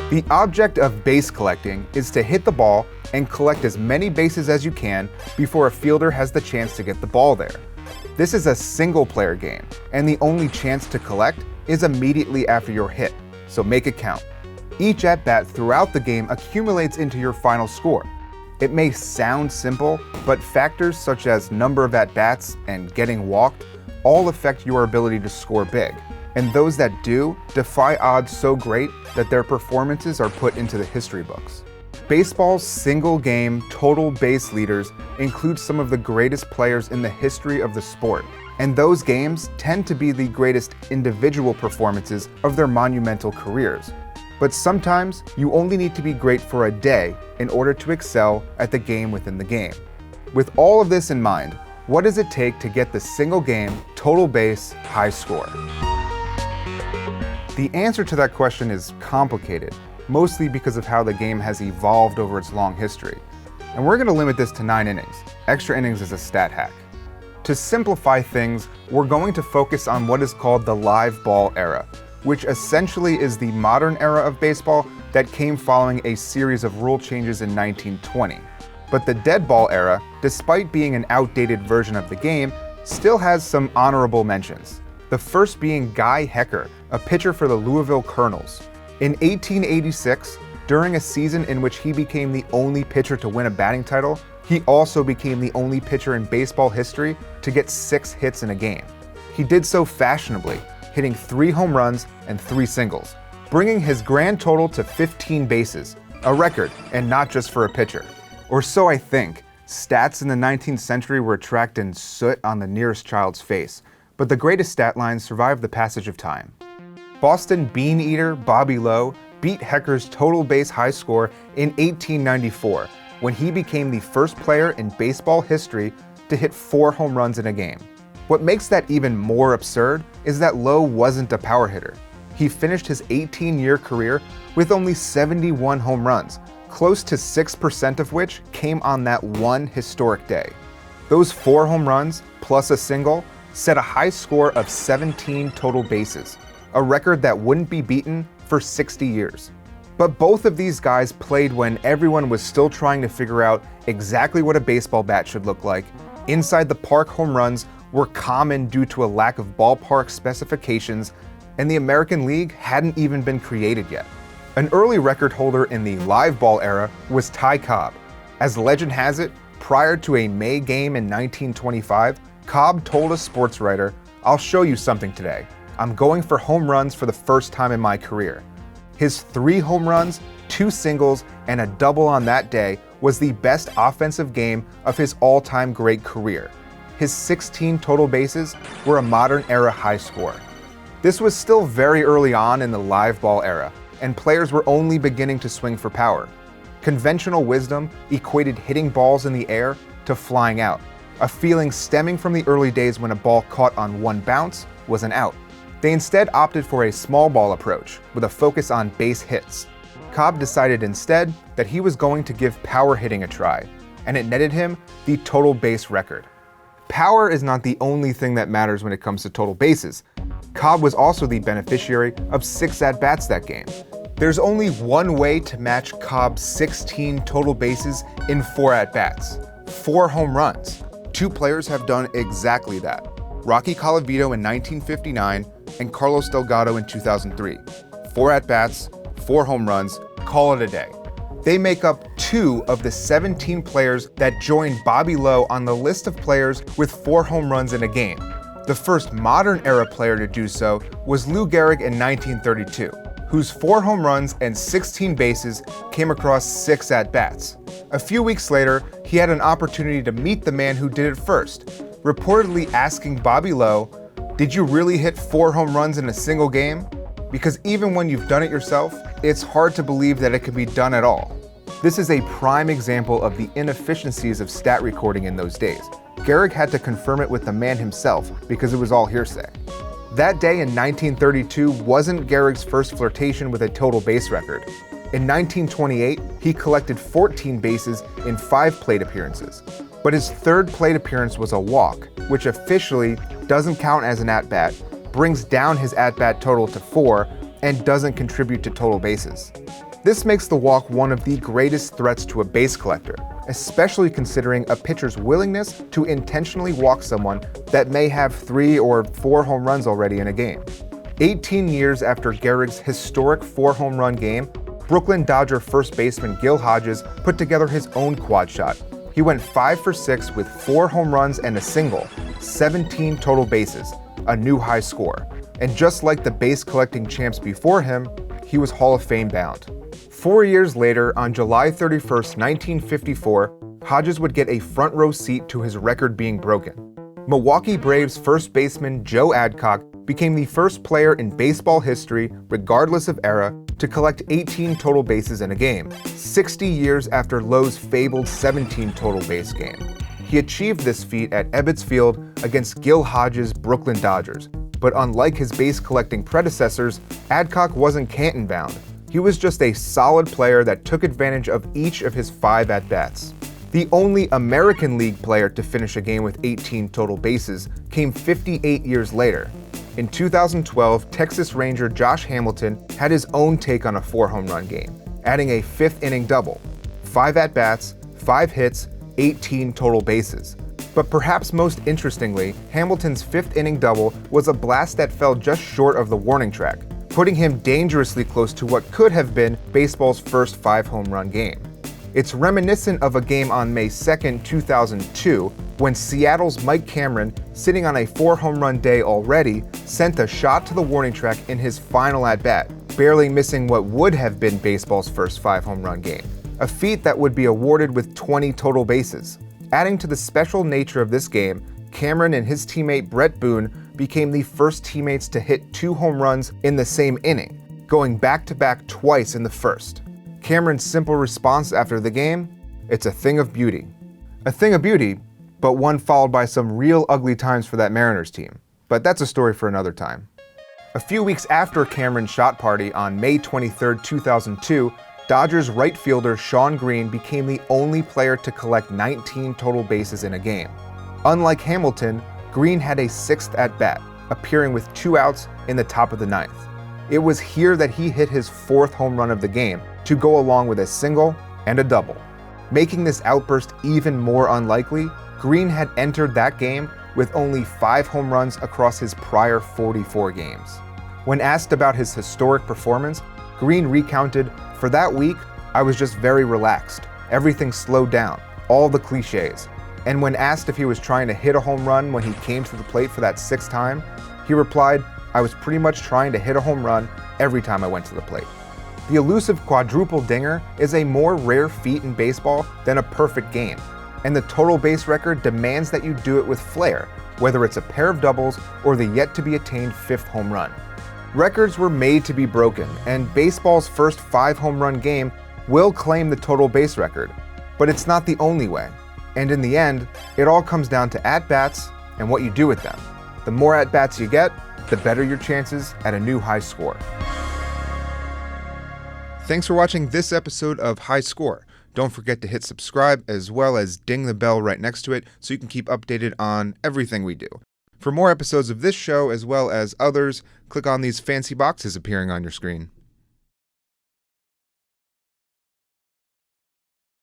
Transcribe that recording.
The object of base collecting is to hit the ball and collect as many bases as you can before a fielder has the chance to get the ball there. This is a single-player game, and the only chance to collect is immediately after your hit, so make it count. Each at-bat throughout the game accumulates into your final score. It may sound simple, but factors such as number of at-bats and getting walked all affect your ability to score big, and those that do defy odds so great that their performances are put into the history books. Baseball's single-game total base leaders include some of the greatest players in the history of the sport, and those games tend to be the greatest individual performances of their monumental careers. But sometimes you only need to be great for a day in order to excel at the game within the game. With all of this in mind, what does it take to get the single-game total base high score? The answer to that question is complicated, mostly because of how the game has evolved over its long history. And we're going to limit this to 9 innings. Extra innings is a stat hack. To simplify things, we're going to focus on what is called the live ball era, which essentially is the modern era of baseball that came following a series of rule changes in 1920. But the dead ball era, despite being an outdated version of the game, still has some honorable mentions. The first being Gehrig, a pitcher for the Louisville Colonels. In 1886, during a season in which he became the only pitcher to win a batting title, he also became the only pitcher in baseball history to get 6 hits in a game. He did so fashionably, hitting 3 home runs and 3 singles, bringing his grand total to 15 bases, a record, and not just for a pitcher. Or so I think. Stats in the 19th century were tracked in soot on the nearest child's face, but the greatest stat lines survived the passage of time. Boston bean eater Bobby Lowe beat Hecker's total base high score in 1894, when he became the first player in baseball history to hit 4 home runs in a game. What makes that even more absurd is that Lowe wasn't a power hitter. He finished his 18-year career with only 71 home runs, close to 6% of which came on that one historic day. Those 4 home runs, plus a single, set a high score of 17 total bases, a record that wouldn't be beaten for 60 years. But both of these guys played when everyone was still trying to figure out exactly what a baseball bat should look like. Inside the park home runs were common due to a lack of ballpark specifications, and the American League hadn't even been created yet. An early record holder in the live ball era was Cobb. As legend has it, prior to a May game in 1925, Cobb told a sports writer, "I'll show you something today. I'm going for home runs for the first time in my career." His 3 home runs, 2 singles, and a double on that day was the best offensive game of his all-time great career. His 16 total bases were a modern era high score. This was still very early on in the live ball era, and players were only beginning to swing for power. Conventional wisdom equated hitting balls in the air to flying out, a feeling stemming from the early days when a ball caught on one bounce was an out. They instead opted for a small ball approach with a focus on base hits. Cobb decided instead that he was going to give power hitting a try, and it netted him the total base record. Power is not the only thing that matters when it comes to total bases. Cobb was also the beneficiary of 6 at-bats that game. There's only one way to match Cobb's 16 total bases in 4 at-bats: 4 home runs. 2 players have done exactly that: Rocky Colavito in 1959 and Carlos Delgado in 2003. 4 at-bats, 4 home runs, call it a day. They make up 2 of the 17 players that joined Bobby Lowe on the list of players with 4 home runs in a game. The first modern era player to do so was Lou Gehrig in 1932, whose 4 home runs and 16 bases came across 6 at-bats. A few weeks later, he had an opportunity to meet the man who did it first, reportedly asking Bobby Lowe, "Did you really hit 4 home runs in a single game?" Because even when you've done it yourself, it's hard to believe that it can be done at all. This is a prime example of the inefficiencies of stat recording in those days. Gehrig had to confirm it with the man himself because it was all hearsay. That day in 1932 wasn't Gehrig's first flirtation with a total base record. In 1928, he collected 14 bases in 5 plate appearances. But his 3rd plate appearance was a walk, which officially doesn't count as an at-bat, brings down his at-bat total to 4, and doesn't contribute to total bases. This makes the walk one of the greatest threats to a base collector, especially considering a pitcher's willingness to intentionally walk someone that may have 3 or 4 home runs already in a game. 18 years after Gehrig's historic 4-home run game, Brooklyn Dodger first baseman Gil Hodges put together his own quad shot. He went 5 for 6 with 4 home runs and a single, 17 total bases, a new high score. And just like the base collecting champs before him, he was Hall of Fame bound. 4 years later, on July 31st, 1954, Hodges would get a front row seat to his record being broken. Milwaukee Braves first baseman Joe Adcock became the first player in baseball history, regardless of era, to collect 18 total bases in a game, 60 years after Lowe's fabled 17 total base game. He achieved this feat at Ebbets Field against Gil Hodges' Brooklyn Dodgers, but unlike his base collecting predecessors, Adcock wasn't Canton bound. He was just a solid player that took advantage of each of his 5 at-bats. The only American League player to finish a game with 18 total bases came 58 years later. In 2012, Texas Ranger Josh Hamilton had his own take on a 4-home run game, adding a 5th-inning double, 5 at-bats, 5 hits, 18 total bases. But perhaps most interestingly, Hamilton's 5th-inning double was a blast that fell just short of the warning track, putting him dangerously close to what could have been baseball's first 5-home run game. It's reminiscent of a game on May 2, 2002, when Seattle's Mike Cameron, sitting on a 4-home run day already, sent a shot to the warning track in his final at-bat, barely missing what would have been baseball's first 5-home run game, a feat that would be awarded with 20 total bases. Adding to the special nature of this game, Cameron and his teammate Brett Boone became the first teammates to hit 2 home runs in the same inning, going back-to-back twice in the first. Cameron's simple response after the game, "It's a thing of beauty." A thing of beauty, but one followed by some real ugly times for that Mariners team. But that's a story for another time. A few weeks after Cameron's shot party on May 23, 2002, Dodgers right fielder Shawn Greene became the only player to collect 19 total bases in a game. Unlike Hamilton, Greene had a 6th at-bat, appearing with 2 outs in the top of the 9th. It was here that he hit his 4th home run of the game to go along with a single and a double. Making this outburst even more unlikely, Greene had entered that game with only 5 home runs across his prior 44 games. When asked about his historic performance, Greene recounted, "For that week, I was just very relaxed. Everything slowed down, all the cliches." And when asked if he was trying to hit a home run when he came to the plate for that 6th time, he replied, "I was pretty much trying to hit a home run every time I went to the plate." The elusive quadruple dinger is a more rare feat in baseball than a perfect game, and the total base record demands that you do it with flair, whether it's a pair of doubles or the yet-to-be-attained 5th home run. Records were made to be broken, and baseball's first 5-home run game will claim the total base record, but it's not the only way. And in the end, it all comes down to at-bats and what you do with them. The more at-bats you get, the better your chances at a new high score. Thanks for watching this episode of High Score. Don't forget to hit subscribe as well as ding the bell right next to it so you can keep updated on everything we do. For more episodes of this show as well as others, click on these fancy boxes appearing on your screen.